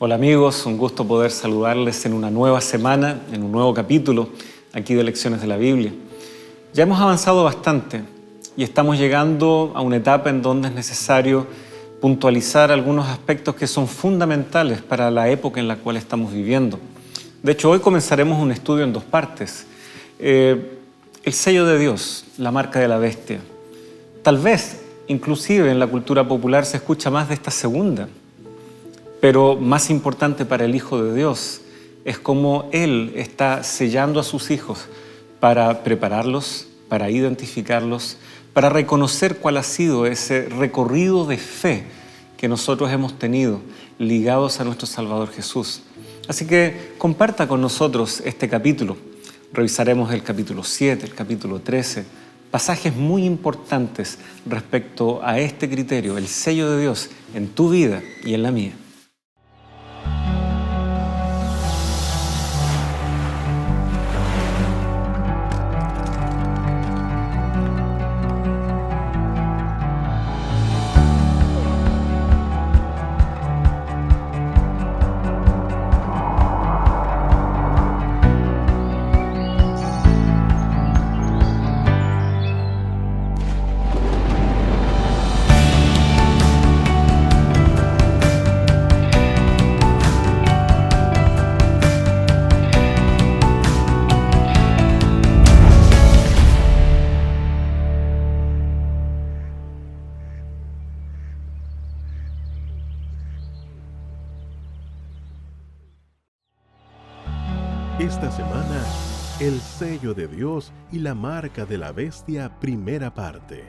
Hola amigos, un gusto poder saludarles en una nueva semana, en un nuevo capítulo aquí de Lecciones de la Biblia. Ya hemos avanzado bastante y estamos llegando a una etapa en donde es necesario puntualizar algunos aspectos que son fundamentales para la época en la cual estamos viviendo. De hecho, hoy comenzaremos un estudio en dos partes. El sello de Dios, la marca de la bestia. Tal vez, inclusive en la cultura popular se escucha más de esta segunda. Pero más importante para el Hijo de Dios es cómo Él está sellando a sus hijos para prepararlos, para identificarlos, para reconocer cuál ha sido ese recorrido de fe que nosotros hemos tenido ligados a nuestro Salvador Jesús. Así que comparta con nosotros este capítulo. Revisaremos el capítulo 7, el capítulo 13, pasajes muy importantes respecto a este criterio, el sello de Dios en tu vida y en la mía. Esta semana, el sello de Dios y la marca de la bestia, primera parte.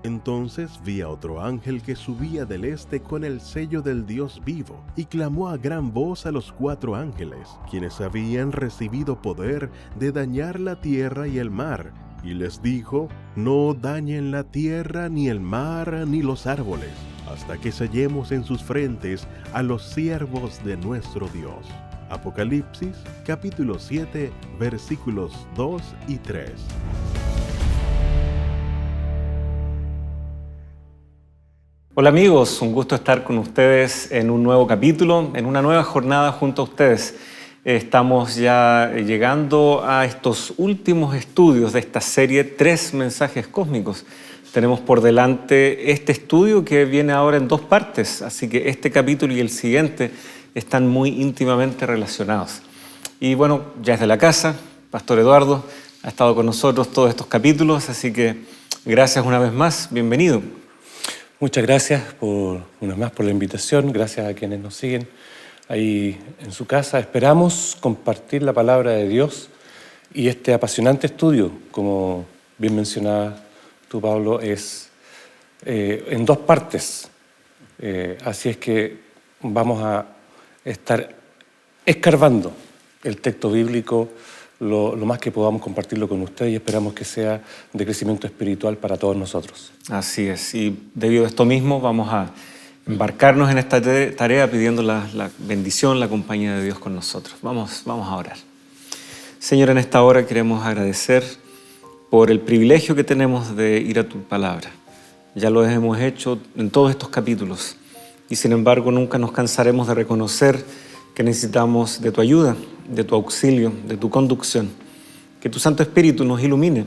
Entonces vi a otro ángel que subía del este con el sello del Dios vivo, y clamó a gran voz a los 4 ángeles, quienes habían recibido poder de dañar la tierra y el mar, y les dijo: no dañen la tierra, ni el mar, ni los árboles, hasta que sellemos en sus frentes a los siervos de nuestro Dios. Apocalipsis, capítulo 7, versículos 2 y 3. Hola amigos, un gusto estar con ustedes en un nuevo capítulo, en una nueva jornada junto a ustedes. Estamos ya llegando a estos últimos estudios de esta serie 3 mensajes cósmicos. Tenemos por delante este estudio que viene ahora en 2 partes, así que este capítulo y el siguiente están muy íntimamente relacionados. Y bueno, ya es de la casa, Pastor Eduardo ha estado con nosotros todos estos capítulos, así que gracias una vez más, bienvenido. Muchas gracias una más por la invitación, gracias a quienes nos siguen ahí en su casa. Esperamos compartir la palabra de Dios y este apasionante estudio, como bien mencionaba tú, Pablo, es en 2 partes. Así es que vamos a estar escarbando el texto bíblico lo más que podamos compartirlo con ustedes y esperamos que sea de crecimiento espiritual para todos nosotros. Así es, y debido a esto mismo vamos a embarcarnos en esta tarea pidiendo la bendición, la compañía de Dios con nosotros. Vamos a orar. Señor, en esta hora queremos agradecer por el privilegio que tenemos de ir a tu palabra. Ya lo hemos hecho en todos estos capítulos y sin embargo nunca nos cansaremos de reconocer que necesitamos de tu ayuda, de tu auxilio, de tu conducción. Que tu Santo Espíritu nos ilumine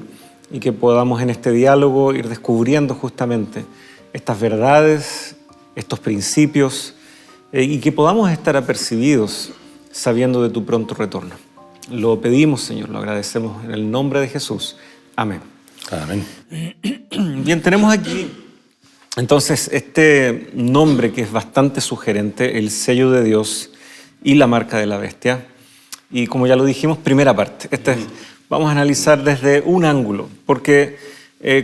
y que podamos en este diálogo ir descubriendo justamente estas verdades, estos principios y que podamos estar apercibidos sabiendo de tu pronto retorno. Lo pedimos, Señor, lo agradecemos en el nombre de Jesús. Amén. Amén. Bien, tenemos aquí entonces este nombre que es bastante sugerente, el sello de Dios y la marca de la bestia. Y como ya lo dijimos, primera parte. Vamos a analizar desde un ángulo, porque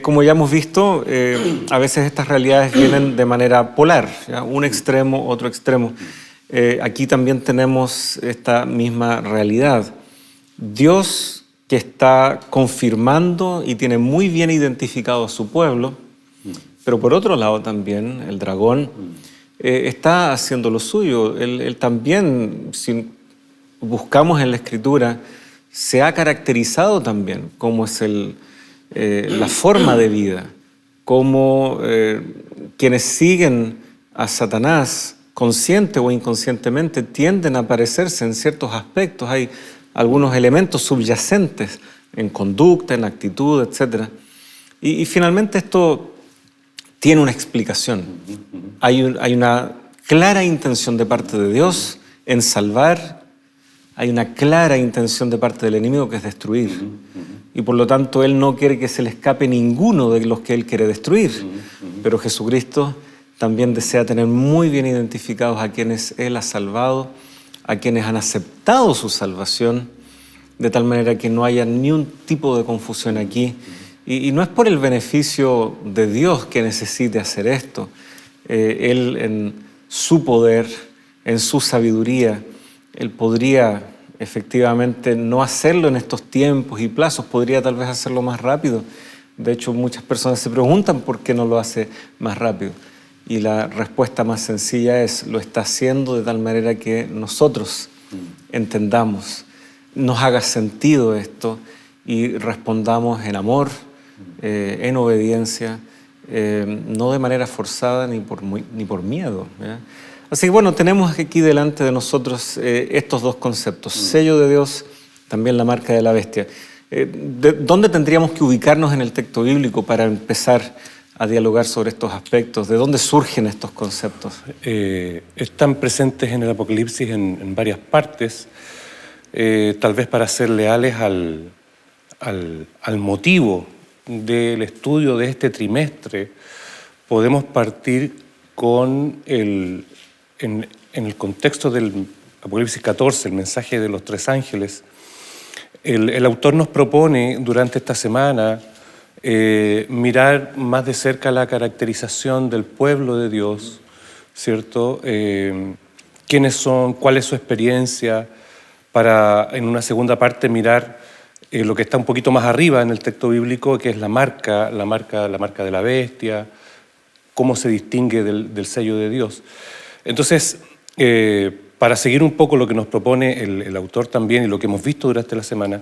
como ya hemos visto, a veces estas realidades vienen de manera polar, ¿ya? Un extremo, otro extremo. Aquí también tenemos esta misma realidad. Dios que está confirmando y tiene muy bien identificado a su pueblo, pero por otro lado también el dragón está haciendo lo suyo. Él también, si buscamos en la Escritura, se ha caracterizado también como es la forma de vida, como quienes siguen a Satanás consciente o inconscientemente, tienden a parecerse en ciertos aspectos. Hay algunos elementos subyacentes en conducta, en actitud, etc. Y finalmente esto tiene una explicación. Hay una clara intención de parte de Dios en salvar, hay una clara intención de parte del enemigo que es destruir. Y por lo tanto Él no quiere que se le escape ninguno de los que Él quiere destruir. Pero Jesucristo también desea tener muy bien identificados a quienes Él ha salvado, a quienes han aceptado su salvación, de tal manera que no haya ni un tipo de confusión aquí. Y no es por el beneficio de Dios que necesite hacer esto. Él en su poder, en su sabiduría, Él podría efectivamente no hacerlo en estos tiempos y plazos, podría tal vez hacerlo más rápido. De hecho, muchas personas se preguntan por qué no lo hace más rápido. Y la respuesta más sencilla es, lo está haciendo de tal manera que nosotros entendamos, nos haga sentido esto y respondamos en amor, en obediencia, no de manera forzada ni por miedo, ¿ya? Así que bueno, tenemos aquí delante de nosotros estos dos conceptos, sello de Dios, también la marca de la bestia. ¿Dónde tendríamos que ubicarnos en el texto bíblico para empezar a dialogar sobre estos aspectos? ¿De dónde surgen estos conceptos? Están presentes en el Apocalipsis en varias partes, tal vez para ser leales al motivo del estudio de este trimestre. Podemos partir con en el contexto del Apocalipsis 14, el mensaje de los tres ángeles. El autor nos propone durante esta semana mirar más de cerca la caracterización del pueblo de Dios, ¿cierto? ¿Quiénes son? ¿Cuál es su experiencia? Para, en una segunda parte, mirar lo que está un poquito más arriba en el texto bíblico, que es la marca de la bestia, cómo se distingue del sello de Dios. Entonces, para seguir un poco lo que nos propone el autor también y lo que hemos visto durante la semana,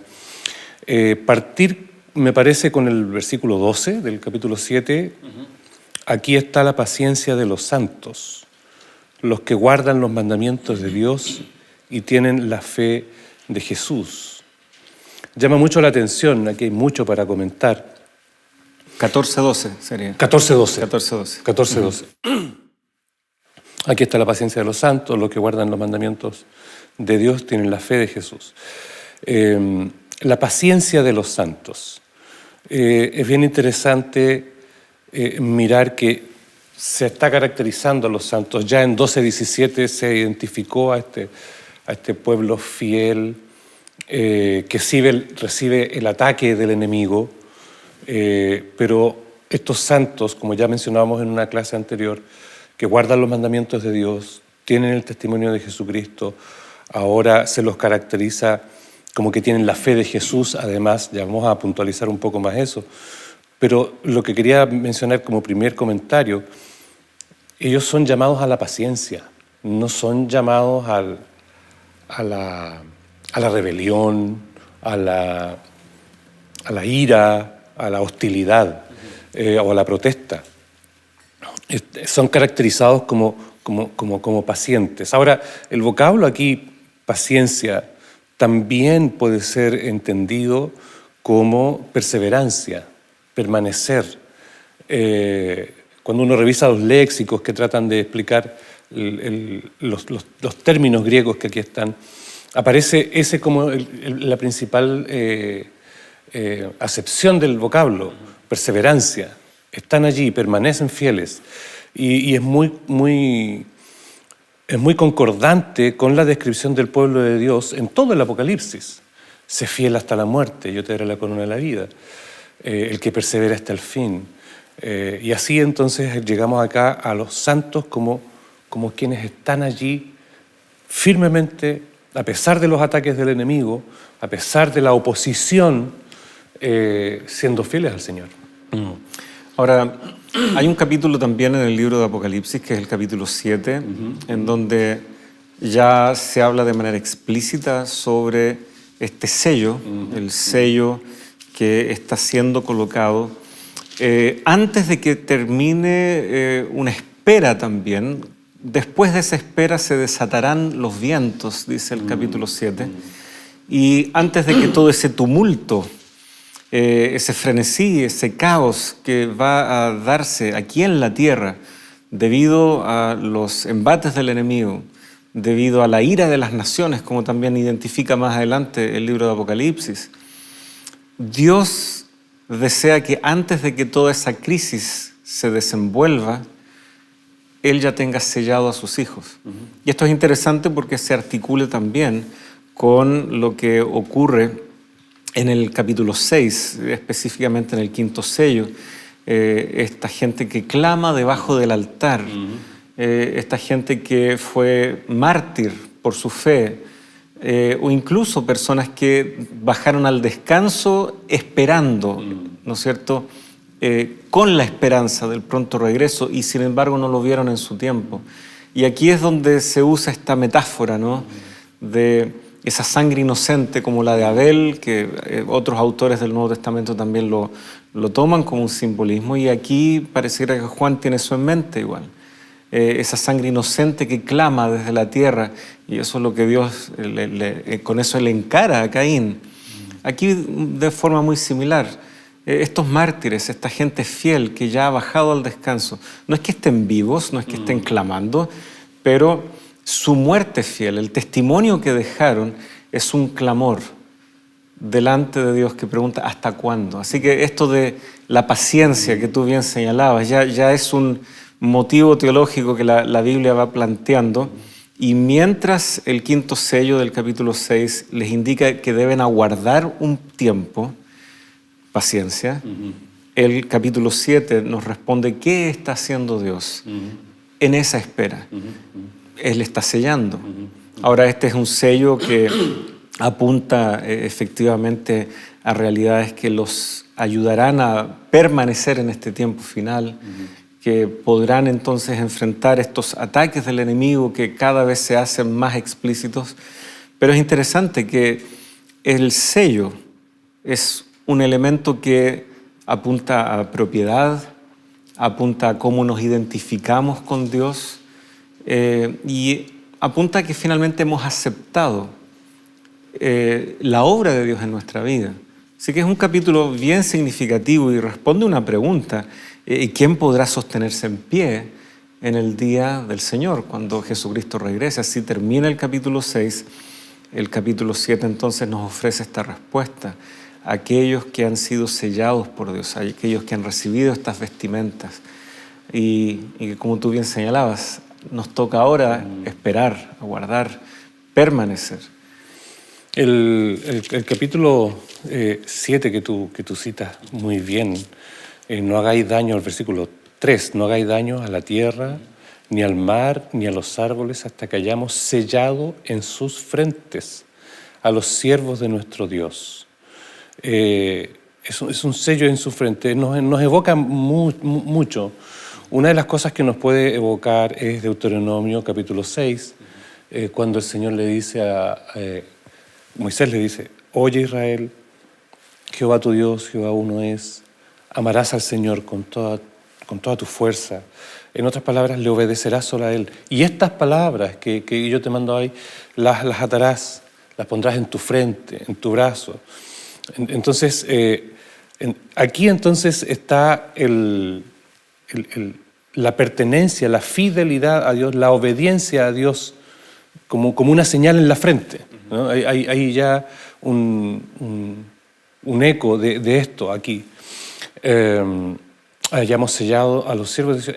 partir, me parece, con el versículo 12 del capítulo 7. Aquí está la paciencia de los santos, los que guardan los mandamientos de Dios y tienen la fe de Jesús. Llama mucho la atención, aquí hay mucho para comentar. 14-12 sería. 14-12. 14-12. 14-12. Aquí está la paciencia de los santos, los que guardan los mandamientos de Dios tienen la fe de Jesús. La paciencia de los santos. Es bien interesante mirar que se está caracterizando a los santos. Ya en 12:17 se identificó a este pueblo fiel que recibe el ataque del enemigo, pero estos santos, como ya mencionábamos en una clase anterior, que guardan los mandamientos de Dios, tienen el testimonio de Jesucristo, ahora se los caracteriza como que tienen la fe de Jesús. Además, ya vamos a puntualizar un poco más eso, pero lo que quería mencionar como primer comentario, ellos son llamados a la paciencia, no son llamados a la rebelión, a la ira, a la hostilidad o a la protesta. Son caracterizados como pacientes. Ahora, el vocablo aquí, paciencia, también puede ser entendido como perseverancia, permanecer. Cuando uno revisa los léxicos que tratan de explicar los términos griegos que aquí están, aparece ese como la principal acepción del vocablo, perseverancia. Están allí, permanecen fieles. Y es muy concordante con la descripción del pueblo de Dios en todo el Apocalipsis. Sé fiel hasta la muerte, yo te daré la corona de la vida. El que persevera hasta el fin. Y así entonces llegamos acá a los santos como quienes están allí firmemente, a pesar de los ataques del enemigo, a pesar de la oposición, siendo fieles al Señor. Ahora, hay un capítulo también en el libro de Apocalipsis, que es el capítulo 7, en donde ya se habla de manera explícita sobre este sello, el sello que está siendo colocado antes de que termine una espera también después de esa espera se desatarán los vientos, dice el capítulo 7, y antes de que todo ese tumulto, ese frenesí, ese caos que va a darse aquí en la tierra debido a los embates del enemigo, debido a la ira de las naciones, como también identifica más adelante el libro de Apocalipsis, Dios desea que antes de que toda esa crisis se desenvuelva, Él ya tenga sellado a sus hijos. Y esto es interesante porque se articula también con lo que ocurre en el capítulo 6, específicamente en el 5.º sello. Esta gente que clama debajo del altar, esta gente que fue mártir por su fe, o incluso personas que bajaron al descanso esperando, ¿no es cierto?, con la esperanza del pronto regreso, y sin embargo no lo vieron en su tiempo. Y aquí es donde se usa esta metáfora, ¿no?, de esa sangre inocente como la de Abel, que otros autores del Nuevo Testamento también lo toman como un simbolismo, y aquí pareciera que Juan tiene eso en mente igual. Esa sangre inocente que clama desde la tierra, y eso es lo que Dios, con eso le encara a Caín. Aquí de forma muy similar, estos mártires, esta gente fiel que ya ha bajado al descanso, no es que estén vivos, no es que estén clamando, pero su muerte fiel, el testimonio que dejaron, es un clamor delante de Dios que pregunta ¿hasta cuándo? Así que esto de la paciencia que tú bien señalabas ya es un motivo teológico que la Biblia va planteando, y mientras el 5.º sello del capítulo 6 les indica que deben aguardar un tiempo, paciencia, el capítulo 7 nos responde qué está haciendo Dios en esa espera. Él está sellando. Ahora, este es un sello que apunta efectivamente a realidades que los ayudarán a permanecer en este tiempo final, que podrán entonces enfrentar estos ataques del enemigo que cada vez se hacen más explícitos. Pero es interesante que el sello es un elemento que apunta a propiedad, apunta a cómo nos identificamos con Dios, y apunta a que finalmente hemos aceptado la obra de Dios en nuestra vida. Así que es un capítulo bien significativo y responde a una pregunta: ¿quién podrá sostenerse en pie en el día del Señor, cuando Jesucristo regrese? Así termina el capítulo 6. El capítulo 7 entonces nos ofrece esta respuesta: aquellos que han sido sellados por Dios, aquellos que han recibido estas vestimentas. Y como tú bien señalabas, nos toca ahora esperar, aguardar, permanecer. El capítulo 7 que tú citas muy bien, no hagáis daño, el versículo 3, no hagáis daño a la tierra, ni al mar, ni a los árboles, hasta que hayamos sellado en sus frentes a los siervos de nuestro Dios. Es un sello en su frente, nos evoca mucho. Una de las cosas que nos puede evocar es Deuteronomio capítulo 6, cuando el Señor le dice Moisés le dice: oye Israel, Jehová tu Dios, Jehová uno es, amarás al Señor con toda tu fuerza. En otras palabras, le obedecerás solo a Él. Y estas palabras que yo te mando ahí, las atarás, las pondrás en tu frente, en tu brazo. Entonces, aquí entonces está la pertenencia, la fidelidad a Dios, la obediencia a Dios como una señal en la frente, ¿no? Hay ya un eco de esto aquí. Hayamos sellado a los siervos de Dios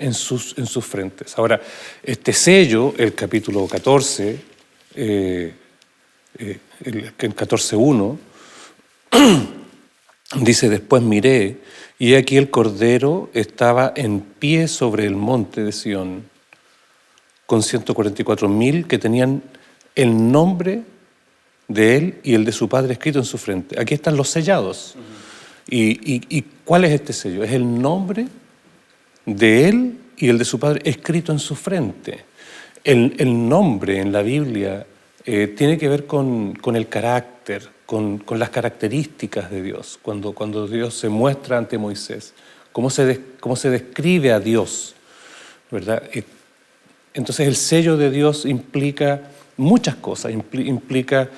en sus frentes. Ahora, este sello, el capítulo 14, el 14.1, dice: después miré, y he aquí el Cordero estaba en pie sobre el monte de Sión, con 144.000 que tenían el nombre de él y el de su padre escrito en su frente. Aquí están los sellados. ¿Y cuál es este sello? Es el nombre de él y el de su padre escrito en su frente. El nombre en la Biblia tiene que ver con el carácter, con las características de Dios. Cuando Dios se muestra ante Moisés, cómo se describe a Dios, ¿verdad? Entonces el sello de Dios implica muchas cosas, implica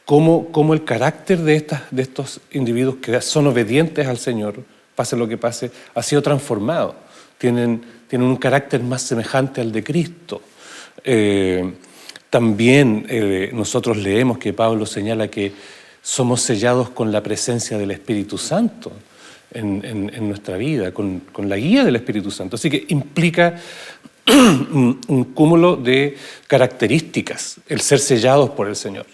cómo el carácter de estos individuos que son obedientes al Señor, pase lo que pase, ha sido transformado. Tienen un carácter más semejante al de Cristo. También nosotros leemos que Pablo señala que somos sellados con la presencia del Espíritu Santo en nuestra vida, con la guía del Espíritu Santo. Así que implica un cúmulo de características, el ser sellados por el Señor.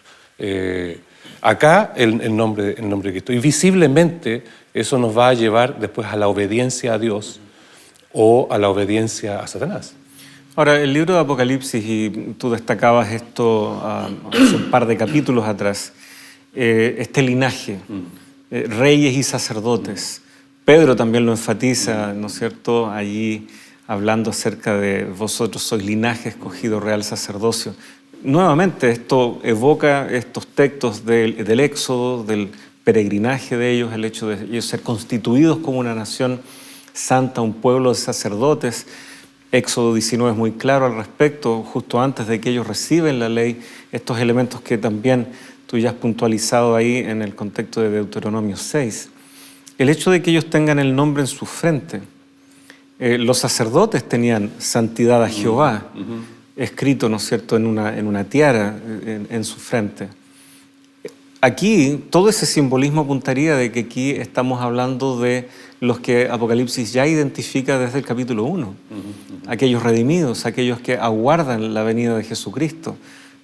Acá el nombre de Cristo. Y visiblemente eso nos va a llevar después a la obediencia a Dios o a la obediencia a Satanás. Ahora, el libro de Apocalipsis, y tú destacabas esto hace un par de capítulos atrás, este linaje, reyes y sacerdotes. Pedro también lo enfatiza, ¿no es cierto?, allí hablando acerca de vosotros sois linaje escogido, real sacerdocio. Nuevamente esto evoca estos textos del Éxodo, del peregrinaje de ellos, el hecho de ellos ser constituidos como una nación santa, un pueblo de sacerdotes. Éxodo 19 es muy claro al respecto, justo antes de que ellos reciben la ley, estos elementos que también tú ya has puntualizado ahí en el contexto de Deuteronomio 6. El hecho de que ellos tengan el nombre en su frente. Los sacerdotes tenían santidad a Jehová, escrito, ¿no es cierto?, en una tiara en su frente. Aquí, todo ese simbolismo apuntaría de que aquí estamos hablando de los que Apocalipsis ya identifica desde el capítulo 1. Aquellos redimidos, aquellos que aguardan la venida de Jesucristo,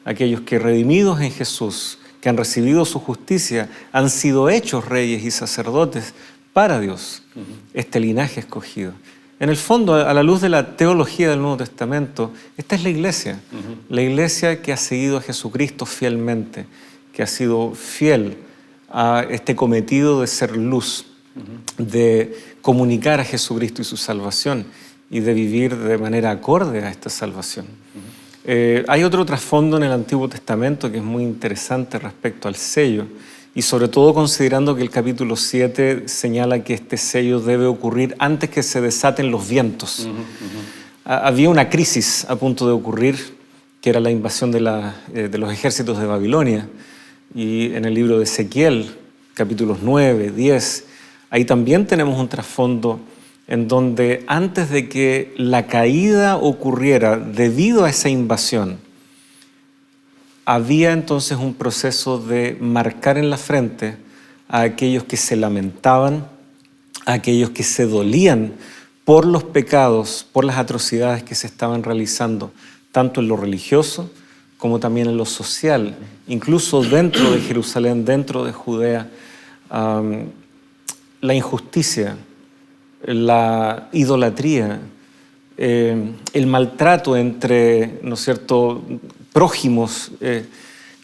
aquellos que redimidos en Jesús, que han recibido su justicia, han sido hechos reyes y sacerdotes para Dios, este linaje escogido. En el fondo, a la luz de la teología del Nuevo Testamento, esta es la iglesia que ha seguido a Jesucristo fielmente, que ha sido fiel a este cometido de ser luz, de comunicar a Jesucristo y su salvación y de vivir de manera acorde a esta salvación. Hay otro trasfondo en el Antiguo Testamento que es muy interesante respecto al sello, y sobre todo considerando que el capítulo 7 señala que este sello debe ocurrir antes que se desaten los vientos. Había una crisis a punto de ocurrir, que era la invasión de los ejércitos de Babilonia. Y en el libro de Ezequiel, capítulos 9, 10, ahí también tenemos un trasfondo en donde antes de que la caída ocurriera debido a esa invasión, había entonces un proceso de marcar en la frente a aquellos que se lamentaban, a aquellos que se dolían por los pecados, por las atrocidades que se estaban realizando, tanto en lo religioso como también en lo social, incluso dentro de Jerusalén, dentro de Judea, la injusticia, la idolatría, el maltrato entre, ¿no es cierto?, prójimos,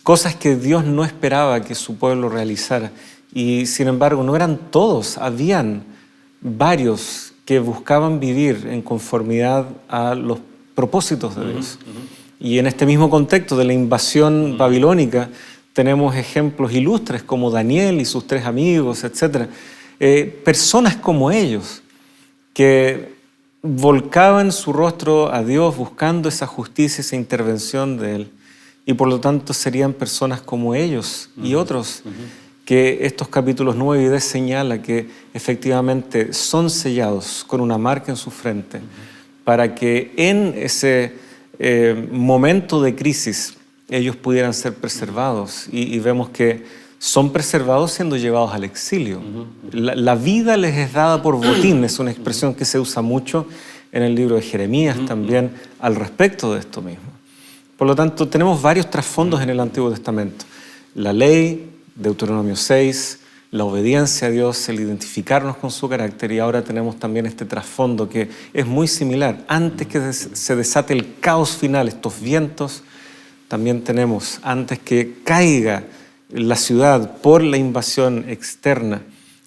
cosas que Dios no esperaba que su pueblo realizara. Y sin embargo, no eran todos, habían varios que buscaban vivir en conformidad a los propósitos de Dios. Y en este mismo contexto de la invasión babilónica, tenemos ejemplos ilustres como Daniel y sus 3 amigos, etc. Personas como ellos que volcaban su rostro a Dios buscando esa justicia, esa intervención de Él. Y por lo tanto serían personas como ellos y otros que estos capítulos 9 y 10 señala que efectivamente son sellados con una marca en su frente para que en ese momento de crisis ellos pudieran ser preservados. Y vemos que son preservados siendo llevados al exilio. La vida les es dada por botín, es una expresión que se usa mucho en el libro de Jeremías también al respecto de esto mismo. Por lo tanto, tenemos varios trasfondos en el Antiguo Testamento. La ley, Deuteronomio 6, la obediencia a Dios, el identificarnos con su carácter, y ahora tenemos también este trasfondo que es muy similar. Antes que se desate el caos final, estos vientos, también tenemos, antes que caiga la ciudad por la invasión externa,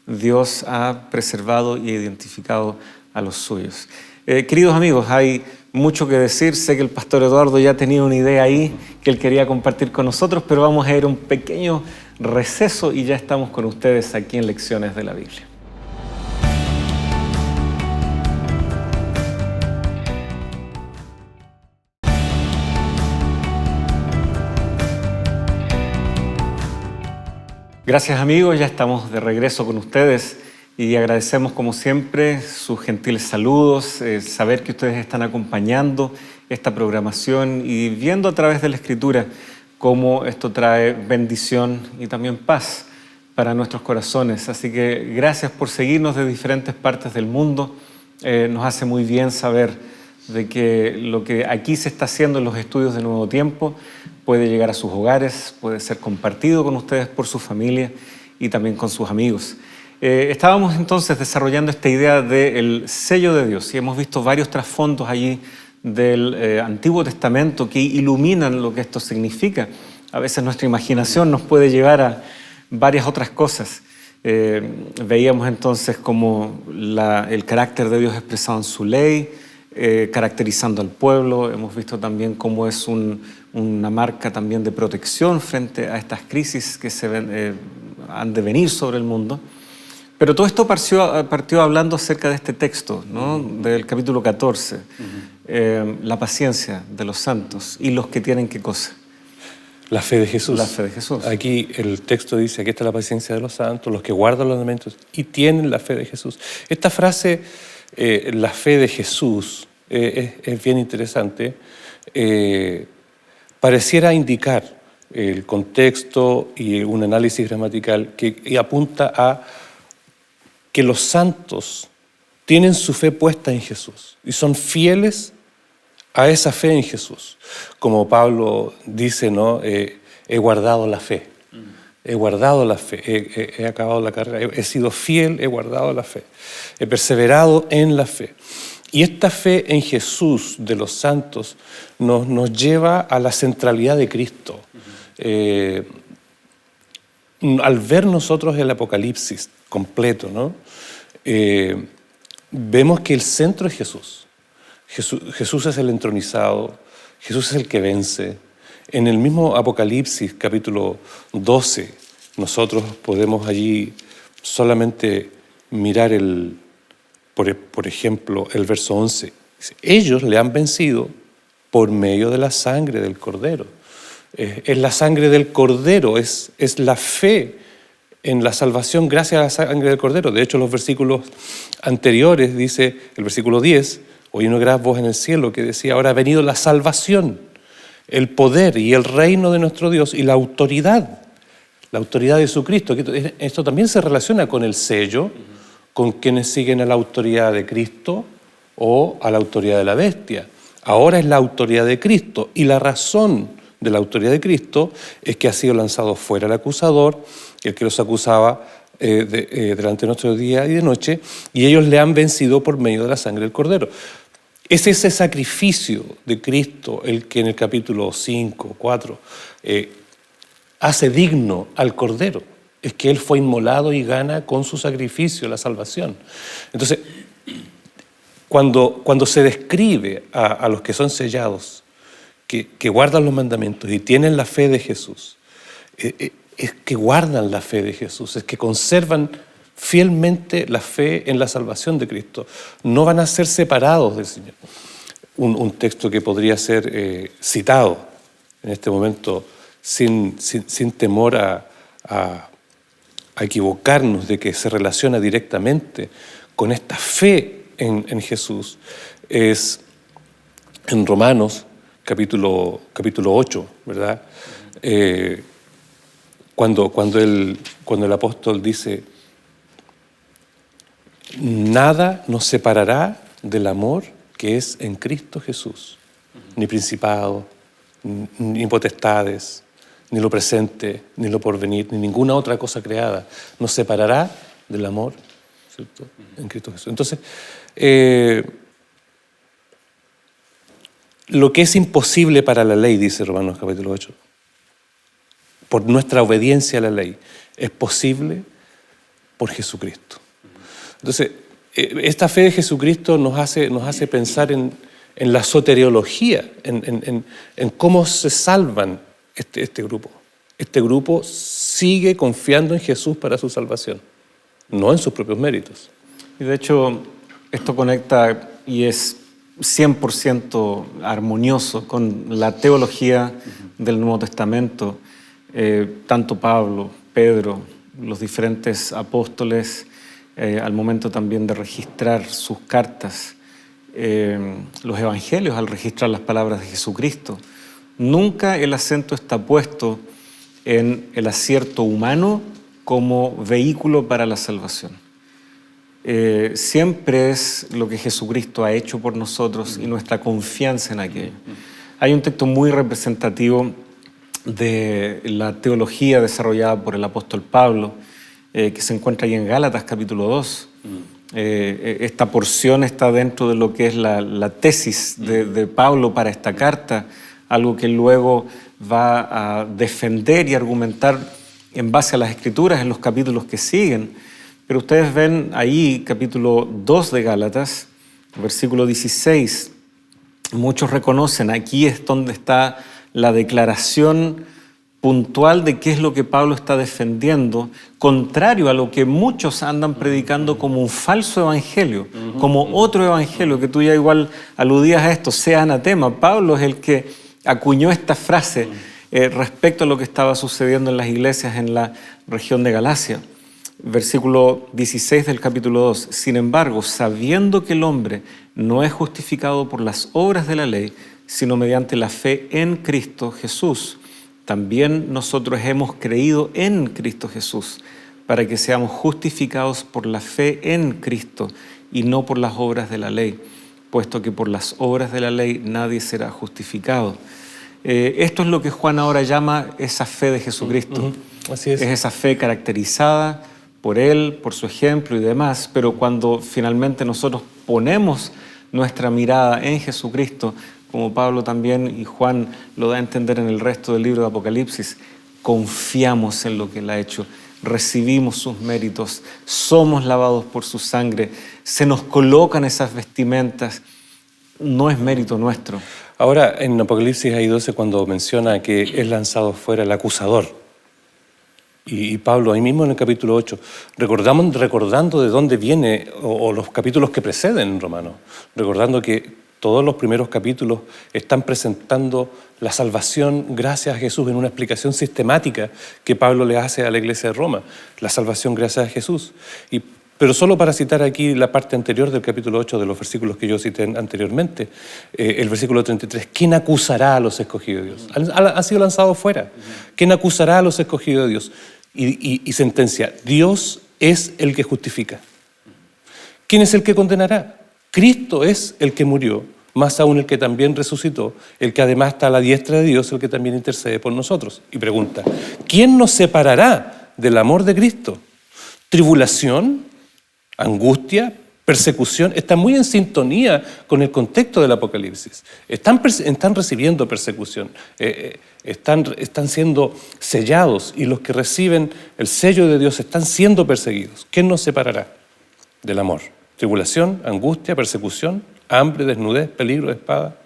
Dios ha preservado y identificado a los suyos. Queridos amigos, hay mucho que decir. Sé que el pastor Eduardo ya tenía una idea ahí que él quería compartir con nosotros, pero vamos a ir a un pequeño receso y ya estamos con ustedes aquí en Lecciones de la Biblia. Gracias amigos, ya estamos de regreso con ustedes y agradecemos como siempre sus gentiles saludos, saber que ustedes están acompañando esta programación y viendo a través de la Escritura cómo esto trae bendición y también paz para nuestros corazones. Así que gracias por seguirnos de diferentes partes del mundo. Nos hace muy bien saber de que lo que aquí se está haciendo en los estudios de Nuevo Tiempo puede llegar a sus hogares, puede ser compartido con ustedes por su familia y también con sus amigos. Estábamos entonces desarrollando esta idea del sello de Dios y hemos visto varios trasfondos allí del Antiguo Testamento que iluminan lo que esto significa. A veces nuestra imaginación nos puede llevar a varias otras cosas. Veíamos entonces como el carácter de Dios expresado en su ley, caracterizando al pueblo. Hemos visto también cómo es una marca también de protección frente a estas crisis que han de venir sobre el mundo. Pero todo esto partió hablando acerca de este texto, ¿no? Del capítulo 14, la paciencia de los santos y los que tienen ¿qué cosa? La fe de Jesús. La fe de Jesús. Aquí el texto dice, aquí está la paciencia de los santos, los que guardan los mandamientos y tienen la fe de Jesús. Esta frase, la fe de Jesús, es bien interesante. Pareciera indicar el contexto y un análisis gramatical que apunta a que los santos tienen su fe puesta en Jesús y son fieles a esa fe en Jesús. Como Pablo dice, ¿no? He guardado la fe. He guardado la fe, he acabado la carrera, he sido fiel, he guardado la fe. He perseverado en la fe. Y esta fe en Jesús de los santos nos lleva a la centralidad de Cristo. Al ver nosotros el Apocalipsis completo, ¿no? Vemos que el centro es Jesús. Jesús es el entronizado, Jesús es el que vence. En el mismo Apocalipsis, capítulo 12, nosotros podemos allí solamente mirar por ejemplo, el verso 11. Dice, ellos le han vencido por medio de la sangre del Cordero. Es la sangre del Cordero, es la fe en la salvación gracias a la sangre del Cordero. De hecho, los versículos anteriores, dice el versículo 10, oí una gran voz en el cielo que decía, ahora ha venido la salvación, el poder y el reino de nuestro Dios y la autoridad de Jesucristo. Esto también se relaciona con el sello, con quienes siguen a la autoridad de Cristo o a la autoridad de la bestia. Ahora es la autoridad de Cristo y la razón de la autoridad de Cristo es que ha sido lanzado fuera el acusador, el que los acusaba delante de nuestro día y de noche, y ellos le han vencido por medio de la sangre del Cordero. Es ese sacrificio de Cristo el que en el capítulo 5, 4 hace digno al Cordero. Es que Él fue inmolado y gana con su sacrificio la salvación. Entonces, cuando se describe a los que son sellados, que guardan los mandamientos y tienen la fe de Jesús, es que guardan la fe de Jesús, es que conservan fielmente la fe en la salvación de Cristo. No van a ser separados del Señor. Un texto que podría ser citado en este momento sin temor a equivocarnos de que se relaciona directamente con esta fe en Jesús, es en Romanos capítulo 8, ¿verdad? Cuando el apóstol dice, nada nos separará del amor que es en Cristo Jesús, ni principado, ni potestades, ni lo presente, ni lo porvenir, ni ninguna otra cosa creada nos separará del amor, ¿cierto? En Cristo Jesús. Entonces, lo que es imposible para la ley, dice Romanos capítulo 8, por nuestra obediencia a la ley, es posible por Jesucristo. Entonces, esta fe de Jesucristo nos hace pensar en la soteriología, en cómo se salvan este grupo. Este grupo sigue confiando en Jesús para su salvación, no en sus propios méritos. Y de hecho, esto conecta y es 100% armonioso con la teología del Nuevo Testamento. Tanto Pablo, Pedro, los diferentes apóstoles, al momento también de registrar sus cartas, los evangelios al registrar las palabras de Jesucristo. Nunca el acento está puesto en el acierto humano como vehículo para la salvación. Siempre es lo que Jesucristo ha hecho por nosotros y nuestra confianza en aquello. Hay un texto muy representativo de la teología desarrollada por el apóstol Pablo, que se encuentra ahí en Gálatas capítulo 2. Esta porción está dentro de lo que es la tesis de Pablo para esta carta, algo que luego va a defender y argumentar en base a las Escrituras en los capítulos que siguen. Pero ustedes ven ahí, capítulo 2 de Gálatas, versículo 16, muchos reconocen, aquí es donde está la declaración puntual de qué es lo que Pablo está defendiendo, contrario a lo que muchos andan predicando como un falso evangelio, como otro evangelio, que tú ya igual aludías a esto, sea anatema. Pablo es el que acuñó esta frase respecto a lo que estaba sucediendo en las iglesias en la región de Galacia. Versículo 16 del capítulo 2. Sin embargo, sabiendo que el hombre no es justificado por las obras de la ley, sino mediante la fe en Cristo Jesús, también nosotros hemos creído en Cristo Jesús, para que seamos justificados por la fe en Cristo y no por las obras de la ley, puesto que por las obras de la ley nadie será justificado. Esto es lo que Juan ahora llama esa fe de Jesucristo. Así es. Es esa fe caracterizada por Él, por su ejemplo y demás, pero cuando finalmente nosotros ponemos nuestra mirada en Jesucristo, como Pablo también y Juan lo da a entender en el resto del libro de Apocalipsis, confiamos en lo que Él ha hecho, recibimos sus méritos, somos lavados por su sangre, se nos colocan esas vestimentas, no es mérito nuestro. Ahora, en Apocalipsis 12, cuando menciona que es lanzado fuera el acusador, y Pablo ahí mismo en el capítulo 8, recordando de dónde viene, o los capítulos que preceden en Romanos, recordando que todos los primeros capítulos están presentando la salvación gracias a Jesús en una explicación sistemática que Pablo le hace a la iglesia de Roma, la salvación gracias a Jesús. Pero solo para citar aquí la parte anterior del capítulo 8 de los versículos que yo cité anteriormente, el versículo 33, ¿quién acusará a los escogidos de Dios? Han sido lanzados fuera. ¿Quién acusará a los escogidos de Dios? Y sentencia, Dios es el que justifica. ¿Quién es el que condenará? Cristo es el que murió, más aún el que también resucitó, el que además está a la diestra de Dios, el que también intercede por nosotros. Y pregunta, ¿quién nos separará del amor de Cristo? ¿Tribulación? ¿Angustia? ¿Persecución? Está muy en sintonía con el contexto del Apocalipsis. Están recibiendo persecución, están siendo sellados, y los que reciben el sello de Dios están siendo perseguidos. ¿Quién nos separará del amor? Tribulación, angustia, persecución, hambre, desnudez, peligro de espada.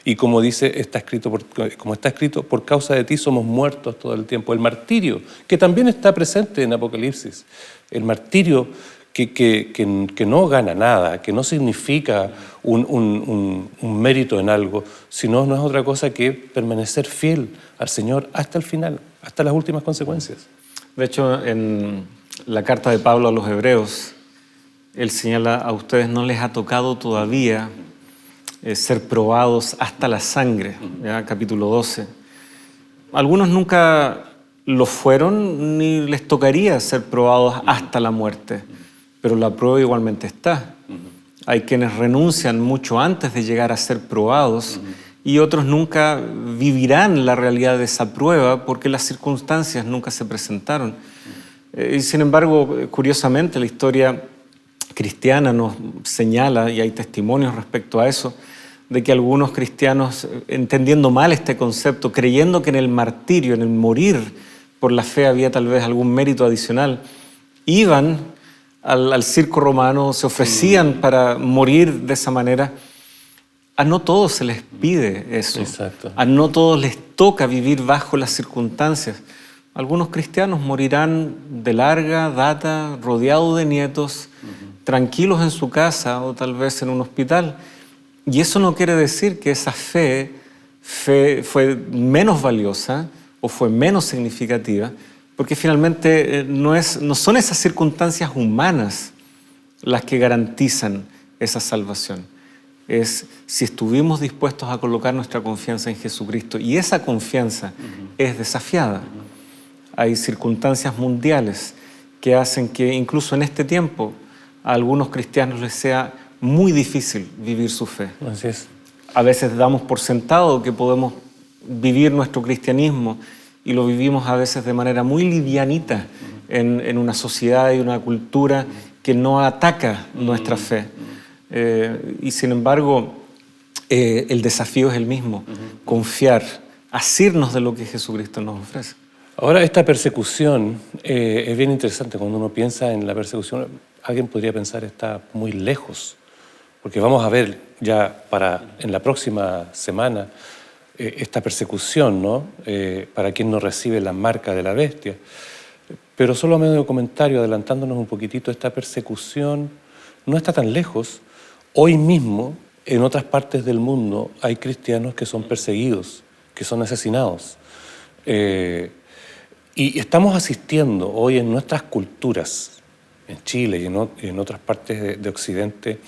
Y como está escrito, por causa de ti somos muertos todo el tiempo. El martirio, que también está presente en Apocalipsis. El martirio que no gana nada, que no significa un mérito en algo, sino no es otra cosa que permanecer fiel al Señor hasta el final, hasta las últimas consecuencias. De hecho, en la carta de Pablo a los Hebreos, él señala, a ustedes no les ha tocado todavía ser probados hasta la sangre, ¿ya? Capítulo 12. Algunos nunca lo fueron ni les tocaría ser probados hasta la muerte, pero la prueba igualmente está. Hay quienes renuncian mucho antes de llegar a ser probados y otros nunca vivirán la realidad de esa prueba porque las circunstancias nunca se presentaron. Y sin embargo, curiosamente, la historia cristiana nos señala, y hay testimonios respecto a eso, de que algunos cristianos, entendiendo mal este concepto, creyendo que en el martirio, en el morir por la fe había tal vez algún mérito adicional, iban al circo romano, se ofrecían para morir de esa manera. A no todos se les pide eso. Exacto. A no todos les toca vivir bajo las circunstancias. Algunos cristianos morirán de larga data, rodeados de nietos, tranquilos en su casa o tal vez en un hospital. Y eso no quiere decir que esa fe fue menos valiosa o fue menos significativa Porque finalmente no son esas circunstancias humanas las que garantizan esa salvación. Es si estuvimos dispuestos a colocar nuestra confianza en Jesucristo, y esa confianza es desafiada. Hay circunstancias mundiales que hacen que incluso en este tiempo a algunos cristianos les sea muy difícil vivir su fe. Así es. A veces damos por sentado que podemos vivir nuestro cristianismo y lo vivimos a veces de manera muy livianita en una sociedad y una cultura que no ataca nuestra fe. Y sin embargo, el desafío es el mismo, confiar, asirnos de lo que Jesucristo nos ofrece. Ahora, esta persecución es bien interesante. Cuando uno piensa en la persecución, alguien podría pensar está muy lejos, porque vamos a ver ya en la próxima semana esta persecución, ¿no? Para quien no recibe la marca de la bestia. Pero solo a medio comentario, adelantándonos un poquitito, esta persecución no está tan lejos. Hoy mismo, en otras partes del mundo, hay cristianos que son perseguidos, que son asesinados. Y estamos asistiendo hoy en nuestras culturas, en Chile y en otras partes de Occidente,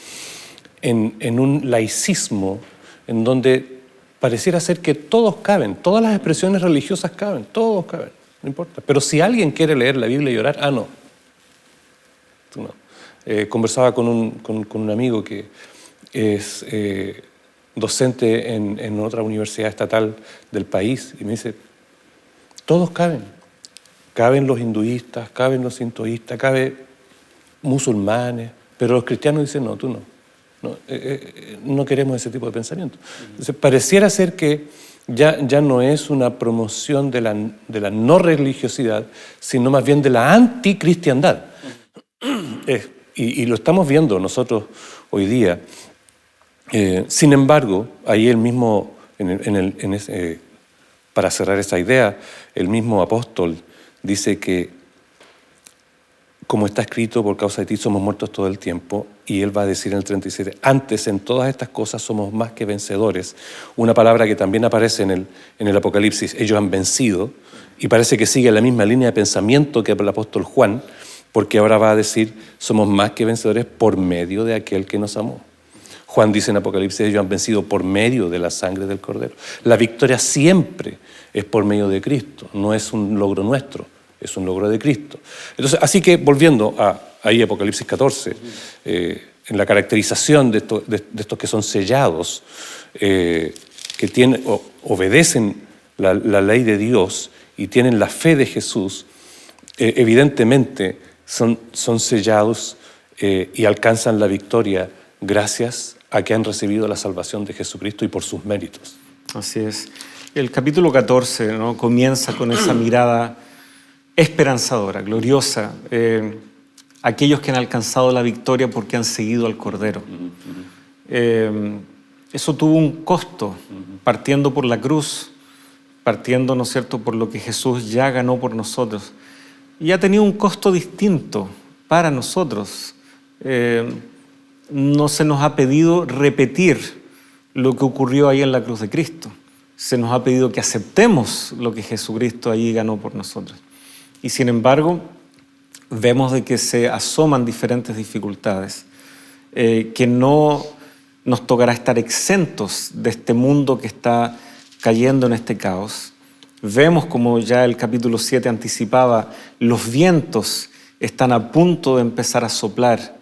en un laicismo en donde pareciera ser que todos caben, todas las expresiones religiosas caben, todos caben, no importa. Pero si alguien quiere leer la Biblia y orar, no. Tú no. Conversaba con un amigo que es docente en otra universidad estatal del país y me dice, todos caben. Caben los hinduistas, caben los sintoístas, caben musulmanes, pero los cristianos dicen, no, tú no. No queremos ese tipo de pensamiento. Entonces, pareciera ser que ya no es una promoción de la no religiosidad, sino más bien de la anticristiandad. Y lo estamos viendo nosotros hoy día. Sin embargo, ahí el mismo, para cerrar esa idea, el mismo apóstol dice que, como está escrito, por causa de ti somos muertos todo el tiempo, y él va a decir en el 37, antes en todas estas cosas somos más que vencedores, una palabra que también aparece en el Apocalipsis, ellos han vencido, y parece que sigue la misma línea de pensamiento que el apóstol Juan, porque ahora va a decir, somos más que vencedores por medio de aquel que nos amó. Juan dice en Apocalipsis, ellos han vencido por medio de la sangre del Cordero. La victoria siempre es por medio de Cristo, no es un logro nuestro, es un logro de Cristo. Entonces, así que volviendo ahí Apocalipsis 14, en la caracterización de estos que son sellados, que obedecen la ley de Dios y tienen la fe de Jesús, evidentemente son sellados y alcanzan la victoria gracias a que han recibido la salvación de Jesucristo y por sus méritos. Así es. El capítulo 14, ¿no?, comienza con esa mirada esperanzadora, gloriosa. Aquellos que han alcanzado la victoria porque han seguido al Cordero. Eso tuvo un costo, partiendo por la cruz, partiendo, ¿no es cierto?, por lo que Jesús ya ganó por nosotros. Y ha tenido un costo distinto para nosotros. No se nos ha pedido repetir lo que ocurrió ahí en la cruz de Cristo. Se nos ha pedido que aceptemos lo que Jesucristo allí ganó por nosotros. Y sin embargo, vemos de que se asoman diferentes dificultades, que no nos tocará estar exentos de este mundo que está cayendo en este caos. Vemos, como ya el capítulo 7 anticipaba, los vientos están a punto de empezar a soplar.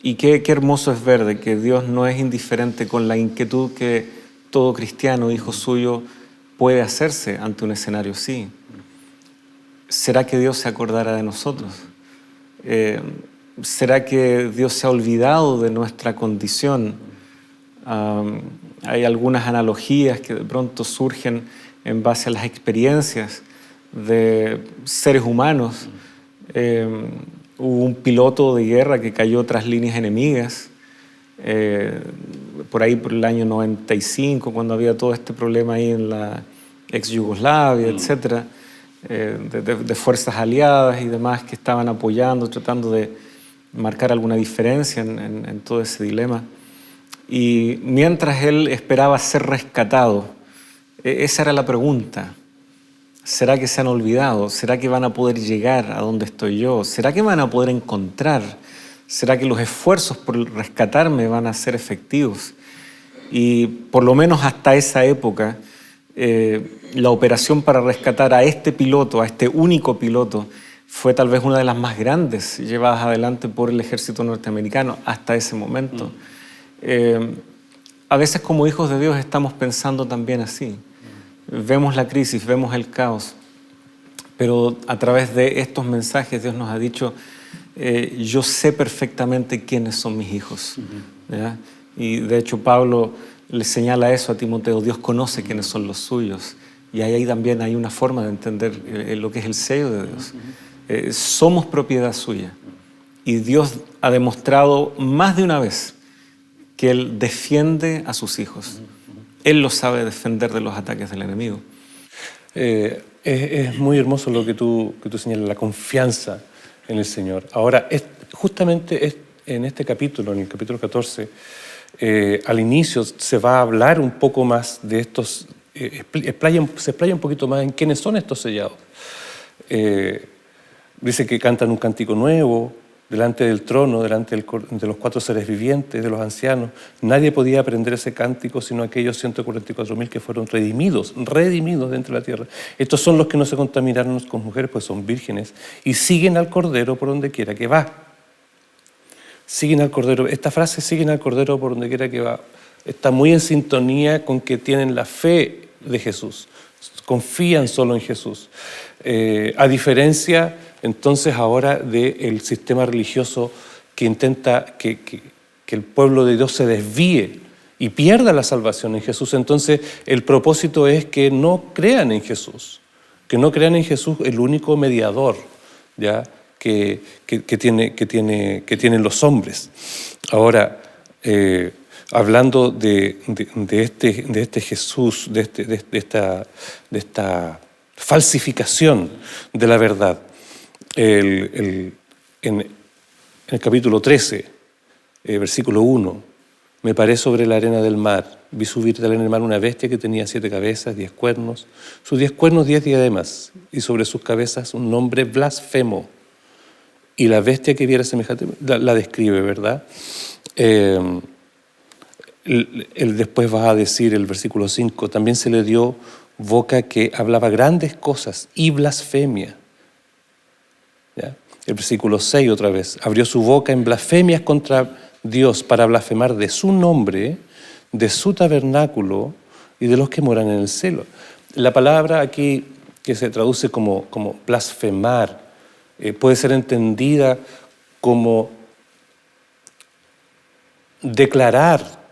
Y qué hermoso es ver de que Dios no es indiferente con la inquietud que todo cristiano, hijo suyo, puede hacerse ante un escenario así. ¿Será que Dios se acordará de nosotros? ¿Será que Dios se ha olvidado de nuestra condición? Hay algunas analogías que de pronto surgen en base a las experiencias de seres humanos. Hubo un piloto de guerra que cayó tras líneas enemigas, por ahí por el año 95, cuando había todo este problema ahí en la ex Yugoslavia, etcétera, de fuerzas aliadas y demás que estaban apoyando, tratando de marcar alguna diferencia en todo ese dilema. Y mientras él esperaba ser rescatado, esa era la pregunta: ¿Será que se han olvidado? ¿Será que van a poder llegar a donde estoy yo? ¿Será que van a poder encontrar? ¿Será que los esfuerzos por rescatarme van a ser efectivos? Y por lo menos hasta esa época, la operación para rescatar a este piloto, a este único piloto, fue tal vez una de las más grandes llevadas adelante por el ejército norteamericano hasta ese momento. A veces como hijos de Dios estamos pensando también así. Vemos la crisis, vemos el caos, pero a través de estos mensajes Dios nos ha dicho, yo sé perfectamente quiénes son mis hijos. ¿Ya? Y de hecho Pablo le señala eso a Timoteo, Dios conoce quiénes son los suyos. Y ahí también hay una forma de entender lo que es el sello de Dios. Somos propiedad suya. Y Dios ha demostrado más de una vez que Él defiende a sus hijos. Él los sabe defender de los ataques del enemigo. Es muy hermoso lo que tú señalas, la confianza en el Señor. Ahora, justamente en este capítulo, en el capítulo 14, al inicio se va a hablar un poco más de estos, se explaya un poquito más en quiénes son estos sellados. Dice que cantan un cántico nuevo delante del trono, delante de los 4 seres vivientes, de los ancianos. Nadie podía aprender ese cántico sino aquellos 144.000 que fueron redimidos de entre la tierra. Estos son los que no se contaminaron con mujeres, pues son vírgenes, y siguen al Cordero por donde quiera que va. Siguen al Cordero. Esta frase, siguen al Cordero por donde quiera que va, está muy en sintonía con que tienen la fe de Jesús, confían solo en Jesús. A diferencia entonces ahora del sistema religioso que intenta que el pueblo de Dios se desvíe y pierda la salvación en Jesús. Entonces el propósito es que no crean en Jesús, el único mediador, ¿ya? que tienen los hombres. Ahora, hablando de este Jesús, de esta falsificación de la verdad, en el capítulo 13, versículo 1, me paré sobre la arena del mar, vi subir de la arena del mar una bestia que tenía 7 cabezas, 10 cuernos, sus 10 cuernos 10 diademas, y sobre sus cabezas un nombre blasfemo. Y la bestia que viera semejante, la describe, ¿verdad? Él después va a decir, el versículo 5, también se le dio boca que hablaba grandes cosas y blasfemia. ¿Ya? El versículo 6 otra vez, abrió su boca en blasfemias contra Dios para blasfemar de su nombre, de su tabernáculo y de los que moran en el cielo. La palabra aquí que se traduce como blasfemar puede ser entendida como declarar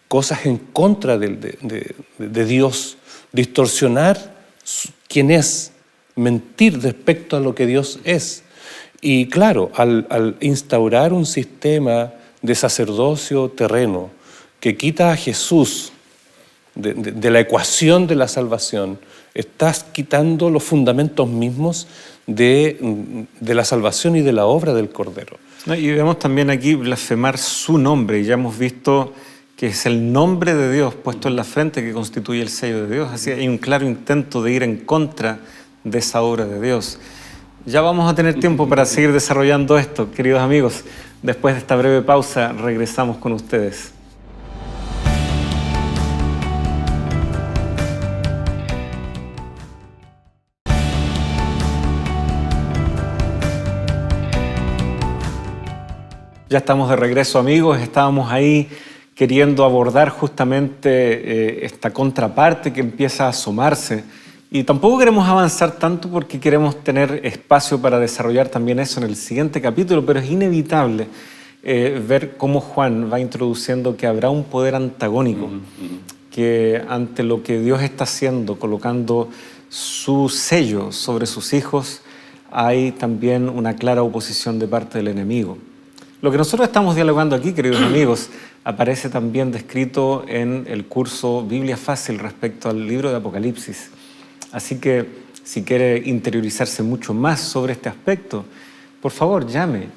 cosas en contra de Dios, distorsionar quién es, mentir respecto a lo que Dios es. Y claro, al instaurar un sistema de sacerdocio terreno que quita a Jesús de la ecuación de la salvación, estás quitando los fundamentos mismos de la salvación y de la obra del Cordero. Y vemos también aquí blasfemar su nombre, y ya hemos visto que es el nombre de Dios puesto en la frente que constituye el sello de Dios. Así hay un claro intento de ir en contra de esa obra de Dios. Ya vamos a tener tiempo para seguir desarrollando esto, queridos amigos. Después de esta breve pausa, regresamos con ustedes. Ya estamos de regreso, amigos. Estábamos ahí queriendo abordar justamente esta contraparte que empieza a asomarse. Y tampoco queremos avanzar tanto porque queremos tener espacio para desarrollar también eso en el siguiente capítulo, pero es inevitable ver cómo Juan va introduciendo que habrá un poder antagónico, que ante lo que Dios está haciendo, colocando su sello sobre sus hijos, hay también una clara oposición de parte del enemigo. Lo que nosotros estamos dialogando aquí, queridos amigos, aparece también descrito en el curso Biblia Fácil respecto al libro de Apocalipsis. Así que si quiere interiorizarse mucho más sobre este aspecto, por favor llame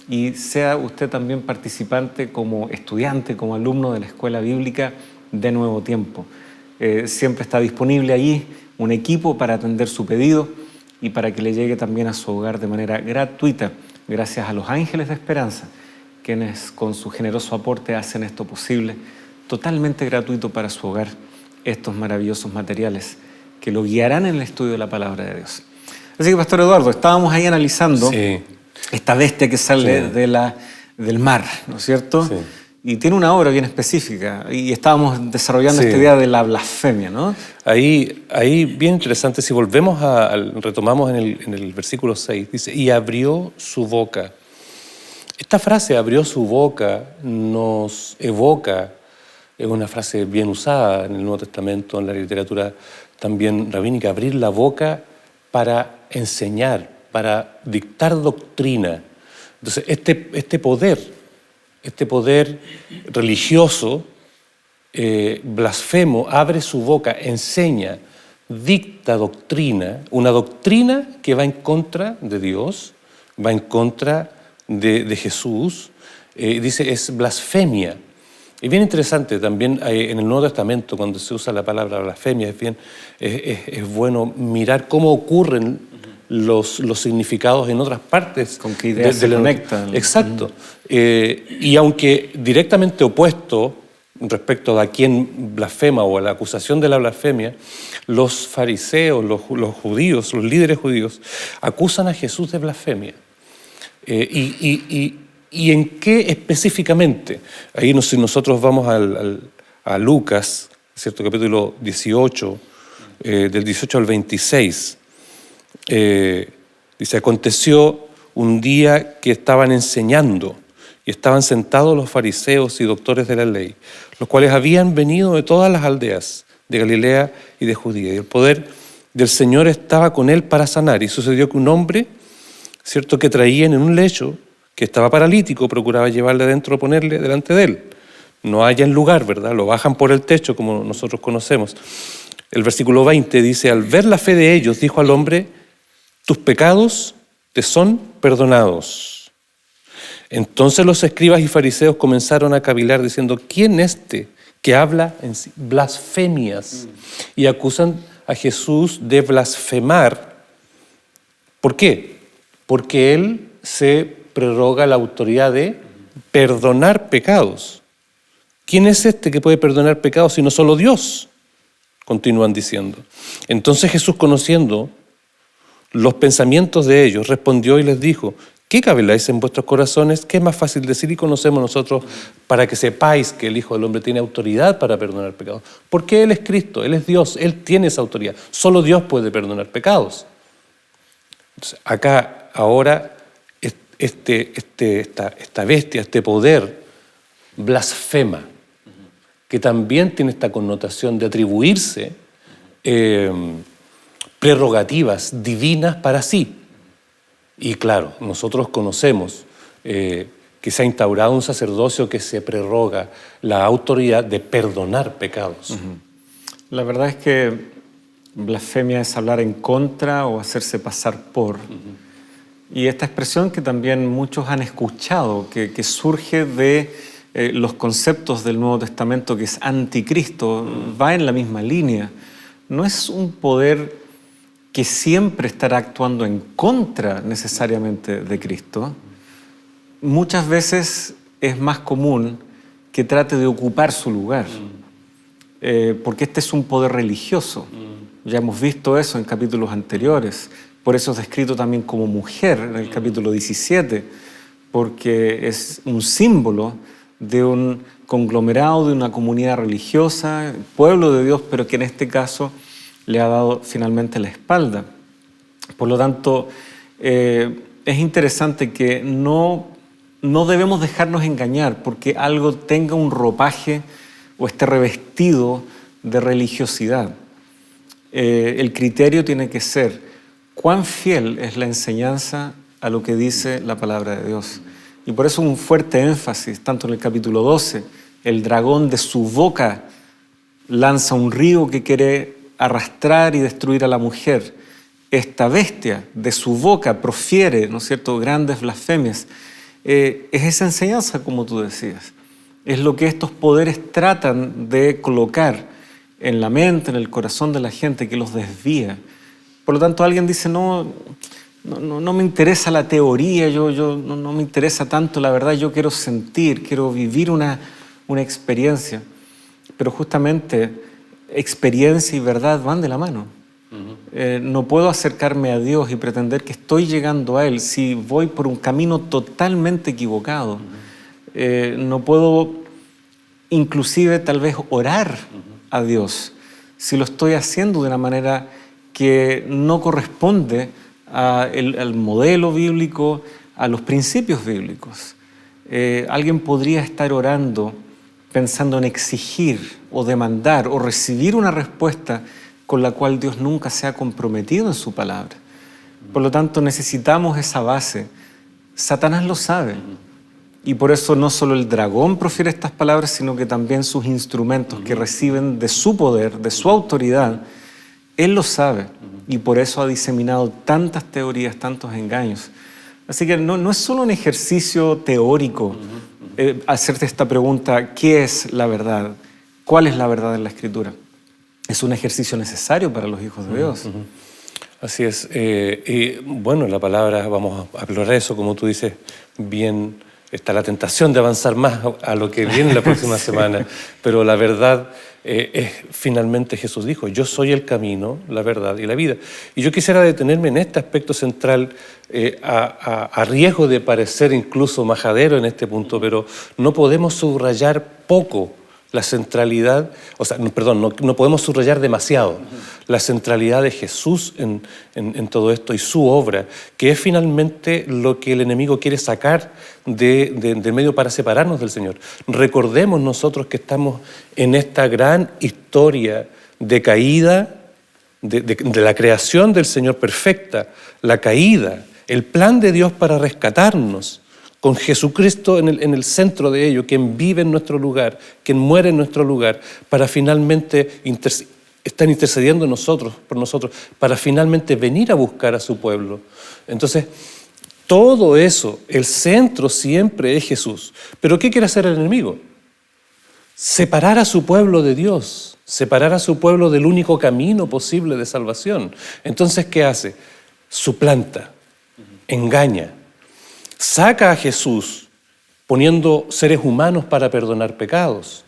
y sea usted también participante como estudiante, como alumno de la Escuela Bíblica de Nuevo Tiempo. Siempre está disponible allí un equipo para atender su pedido y para que le llegue también a su hogar de manera gratuita, gracias a los Ángeles de Esperanza, quienes con su generoso aporte hacen esto posible, totalmente gratuito para su hogar, estos maravillosos materiales que lo guiarán en el estudio de la palabra de Dios. Así que, Pastor Eduardo, estábamos ahí analizando esta bestia que sale del mar, ¿no es cierto? Sí. Y tiene una obra bien específica, y estábamos desarrollando esta idea de la blasfemia, ¿no? Ahí bien interesante, si volvemos retomamos en el versículo 6, dice, y abrió su boca. Esta frase, abrió su boca, nos evoca, es una frase bien usada en el Nuevo Testamento, en la literatura también rabínica, abrir la boca para enseñar, para dictar doctrina. Entonces, este poder religioso, blasfemo, abre su boca, enseña, dicta doctrina, una doctrina que va en contra de Dios, va en contra de Jesús, dice, es blasfemia. Y bien interesante también en el Nuevo Testamento, cuando se usa la palabra blasfemia, es bueno mirar cómo ocurren los significados en otras partes. Con qué ideas se conectan. Exacto. Y aunque directamente opuesto respecto a quién blasfema o a la acusación de la blasfemia, los fariseos, los judíos, los líderes judíos, acusan a Jesús de blasfemia. ¿Y en qué específicamente? Ahí si nosotros vamos a Lucas, ¿cierto? Capítulo 18, del 18 al 26, dice, aconteció un día que estaban enseñando y estaban sentados los fariseos y doctores de la ley, los cuales habían venido de todas las aldeas de Galilea y de Judía, y el poder del Señor estaba con él para sanar. Y sucedió que un hombre, ¿cierto?, que traían en un lecho, que estaba paralítico, procuraba llevarle adentro, ponerle delante de él. No hallan lugar, ¿verdad? Lo bajan por el techo, como nosotros conocemos. El versículo 20 dice, al ver la fe de ellos, dijo al hombre, tus pecados te son perdonados. Entonces los escribas y fariseos comenzaron a cavilar diciendo, ¿quién es este que habla en blasfemias? Y acusan a Jesús de blasfemar. ¿Por qué? Porque él se prerroga la autoridad de perdonar pecados. ¿Quién es este que puede perdonar pecados sino solo Dios? Continúan diciendo. Entonces Jesús, conociendo los pensamientos de ellos, respondió y les dijo, ¿qué caviláis en vuestros corazones? ¿Qué es más fácil decir y conocemos nosotros para que sepáis que el Hijo del Hombre tiene autoridad para perdonar pecados? Porque Él es Cristo, Él es Dios, Él tiene esa autoridad. Solo Dios puede perdonar pecados. Entonces, acá, ahora, esta bestia, este poder, blasfema, que también tiene esta connotación de atribuirse prerrogativas divinas para sí. Y claro, nosotros conocemos que se ha instaurado un sacerdocio que se prerroga la autoridad de perdonar pecados. La verdad es que blasfemia es hablar en contra o hacerse pasar por. Y esta expresión que también muchos han escuchado, que surge de los conceptos del Nuevo Testamento, que es anticristo, va en la misma línea. No es un poder que siempre estará actuando en contra necesariamente de Cristo. Muchas veces es más común que trate de ocupar su lugar, porque este es un poder religioso. Ya hemos visto eso en capítulos anteriores. Por eso es descrito también como mujer en el capítulo 17, porque es un símbolo de un conglomerado, de una comunidad religiosa, pueblo de Dios, pero que en este caso le ha dado finalmente la espalda. Por lo tanto, es interesante que no debemos dejarnos engañar porque algo tenga un ropaje o esté revestido de religiosidad. El criterio tiene que ser cuán fiel es la enseñanza a lo que dice la palabra de Dios. Y por eso un fuerte énfasis, tanto en el capítulo 12, el dragón de su boca lanza un río que quiere arrastrar y destruir a la mujer. Esta bestia de su boca profiere, ¿no es cierto?, grandes blasfemias. Es esa enseñanza, como tú decías. Es lo que estos poderes tratan de colocar en la mente, en el corazón de la gente, que los desvía. Por lo tanto, alguien dice, no me interesa la teoría, no me interesa tanto la verdad, yo quiero sentir, quiero vivir una experiencia. Pero justamente experiencia y verdad van de la mano. No puedo acercarme a Dios y pretender que estoy llegando a Él si voy por un camino totalmente equivocado. No puedo inclusive tal vez orar a Dios si lo estoy haciendo de una manera que no corresponde al modelo bíblico, a los principios bíblicos. Alguien podría estar orando pensando en exigir o demandar o recibir una respuesta con la cual Dios nunca se ha comprometido en su palabra. Por lo tanto, necesitamos esa base. Satanás lo sabe. Y por eso no solo el dragón profiere estas palabras, sino que también sus instrumentos que reciben de su poder, de su autoridad, él lo sabe. Y por eso ha diseminado tantas teorías, tantos engaños. Así que no es solo un ejercicio teórico hacerte esta pregunta, ¿qué es la verdad? ¿Cuál es la verdad en la Escritura? Es un ejercicio necesario para los hijos de Dios. Así es. Y bueno, la palabra, vamos a explorar eso, como tú dices, bien, está la tentación de avanzar más a lo que viene la próxima semana, pero la verdad es, finalmente Jesús dijo, yo soy el camino, la verdad y la vida. Y yo quisiera detenerme en este aspecto central, a riesgo de parecer incluso majadero en este punto, pero no podemos subrayar poco la centralidad, no podemos subrayar demasiado la centralidad de Jesús en todo esto y su obra, que es finalmente lo que el enemigo quiere sacar del medio para separarnos del Señor. Recordemos nosotros que estamos en esta gran historia de caída, de la creación del Señor perfecta, la caída, el plan de Dios para rescatarnos, con Jesucristo en el centro de ello, quien vive en nuestro lugar, quien muere en nuestro lugar, para finalmente estar intercediendo por nosotros, para finalmente venir a buscar a su pueblo. Entonces, todo eso, el centro siempre es Jesús. ¿Pero qué quiere hacer el enemigo? Separar a su pueblo de Dios, separar a su pueblo del único camino posible de salvación. Entonces, ¿qué hace? Suplanta, engaña. Saca a Jesús poniendo seres humanos para perdonar pecados.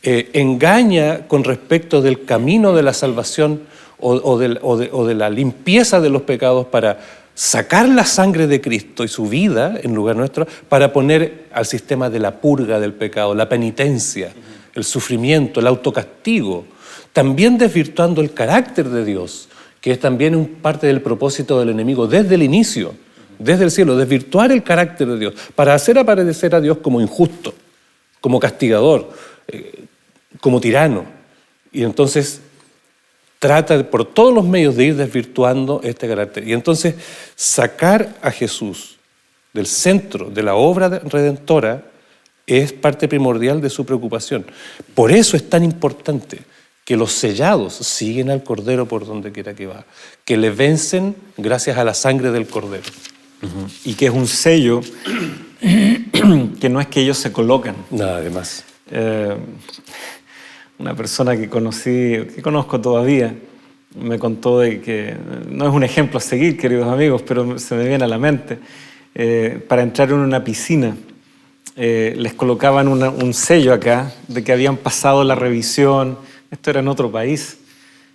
Engaña con respecto del camino de la salvación o de la limpieza de los pecados para sacar la sangre de Cristo y su vida en lugar nuestro para poner al sistema de la purga del pecado, la penitencia, el sufrimiento, el autocastigo. También desvirtuando el carácter de Dios, que es también parte del propósito del enemigo desde el inicio. Desde el cielo, desvirtuar el carácter de Dios, para hacer aparecer a Dios como injusto, como castigador, como tirano. Y entonces trata por todos los medios de ir desvirtuando este carácter. Y entonces sacar a Jesús del centro de la obra redentora es parte primordial de su preocupación. Por eso es tan importante que los sellados siguen al Cordero por donde quiera que va, que le vencen gracias a la sangre del Cordero. Y que es un sello que no es que ellos se colocan. Nada de más. Una persona que conozco todavía, me contó de que, no es un ejemplo a seguir, queridos amigos, pero se me viene a la mente, para entrar en una piscina, les colocaban un sello acá de que habían pasado la revisión, esto era en otro país,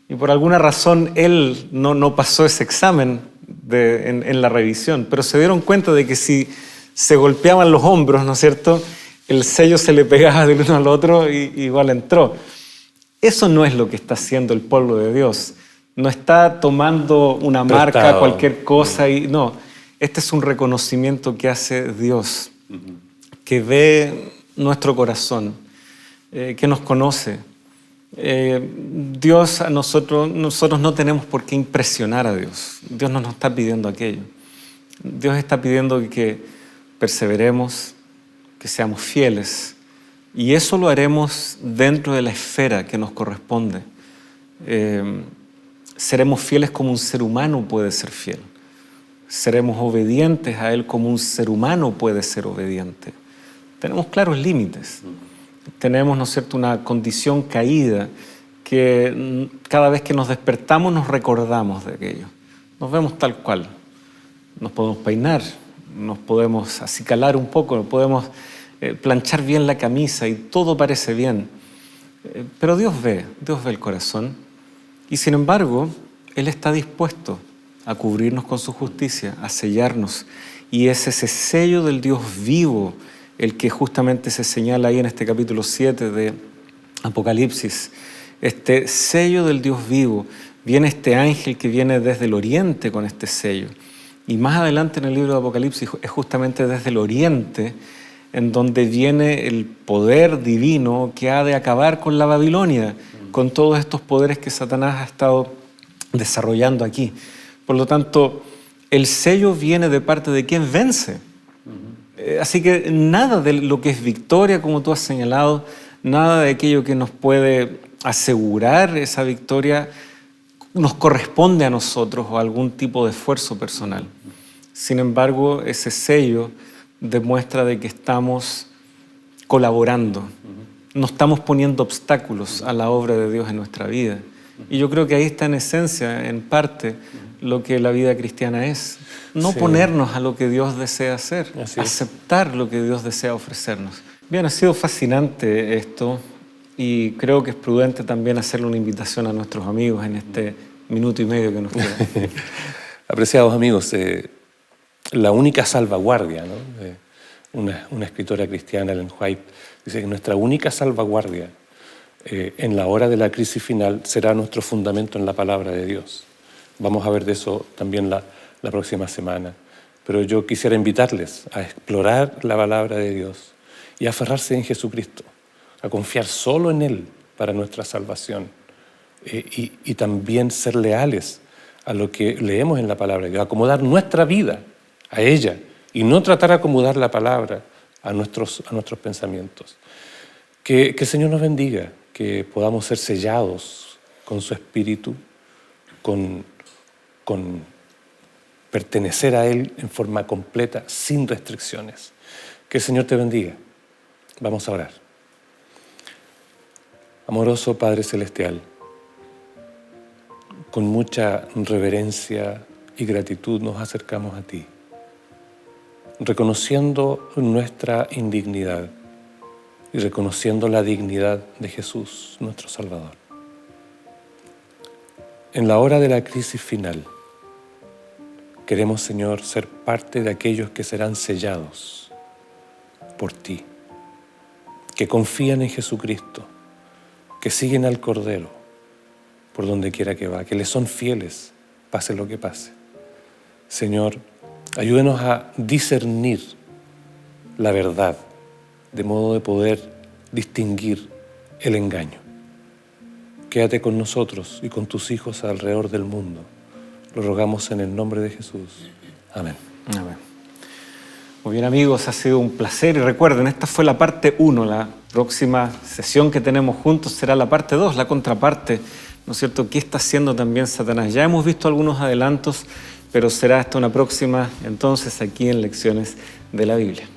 y por alguna razón él no pasó ese examen en la revisión, pero se dieron cuenta de que si se golpeaban los hombros, ¿no es cierto?, el sello se le pegaba del uno al otro y igual entró. Eso no es lo que está haciendo el pueblo de Dios. No está tomando una marca, cualquier cosa. No, este es un reconocimiento que hace Dios, que ve nuestro corazón, que nos conoce. Dios nosotros no tenemos por qué impresionar a Dios. Dios no nos está pidiendo aquello. Dios está pidiendo que perseveremos, que seamos fieles, y eso lo haremos dentro de la esfera que nos corresponde. Seremos fieles como un ser humano puede ser fiel. Seremos obedientes a Él como un ser humano puede ser obediente. Tenemos claros límites. Tenemos, ¿no es cierto?, una condición caída que cada vez que nos despertamos nos recordamos de aquello. Nos vemos tal cual. Nos podemos peinar, nos podemos acicalar un poco, nos podemos planchar bien la camisa y todo parece bien. Pero Dios ve el corazón y sin embargo Él está dispuesto a cubrirnos con su justicia, a sellarnos. Y es ese sello del Dios vivo el que justamente se señala ahí en este capítulo 7 de Apocalipsis. Este sello del Dios vivo, viene este ángel que viene desde el oriente con este sello. Y más adelante en el libro de Apocalipsis es justamente desde el oriente en donde viene el poder divino que ha de acabar con la Babilonia, con todos estos poderes que Satanás ha estado desarrollando aquí. Por lo tanto, el sello viene de parte de quien vence. Así que nada de lo que es victoria, como tú has señalado, nada de aquello que nos puede asegurar esa victoria nos corresponde a nosotros o a algún tipo de esfuerzo personal. Sin embargo, ese sello demuestra de que estamos colaborando, no estamos poniendo obstáculos a la obra de Dios en nuestra vida. Y yo creo que ahí está en esencia, en parte, lo que la vida cristiana es. No ponernos a lo que Dios desea hacer, aceptar lo que Dios desea ofrecernos. Bien, ha sido fascinante esto y creo que es prudente también hacerle una invitación a nuestros amigos en este minuto y medio que nos queda. Apreciados amigos, la única salvaguardia, ¿no? Una escritora cristiana, Ellen White, dice que nuestra única salvaguardia en la hora de la crisis final será nuestro fundamento en la palabra de Dios. Vamos a ver de eso también la próxima semana. Pero yo quisiera invitarles a explorar la palabra de Dios y a aferrarse en Jesucristo, a confiar solo en Él para nuestra salvación y también ser leales a lo que leemos en la palabra de Dios, acomodar nuestra vida a ella y no tratar de acomodar la palabra a nuestros pensamientos. Que el Señor nos bendiga, que podamos ser sellados con su Espíritu, con pertenecer a Él en forma completa, sin restricciones. Que el Señor te bendiga. Vamos a orar. Amoroso Padre Celestial, con mucha reverencia y gratitud nos acercamos a ti, reconociendo nuestra indignidad y reconociendo la dignidad de Jesús, nuestro Salvador. En la hora de la crisis final, queremos, Señor, ser parte de aquellos que serán sellados por ti, que confían en Jesucristo, que siguen al Cordero por donde quiera que va, que le son fieles, pase lo que pase. Señor, ayúdenos a discernir la verdad, de modo de poder distinguir el engaño. Quédate con nosotros y con tus hijos alrededor del mundo. Lo rogamos en el nombre de Jesús. Amén. Amén. Muy bien, amigos, ha sido un placer. Y recuerden, esta fue la parte 1. La próxima sesión que tenemos juntos será la parte 2, la contraparte, ¿no es cierto? ¿Qué está haciendo también Satanás? Ya hemos visto algunos adelantos, pero será hasta una próxima, entonces, aquí en Lecciones de la Biblia.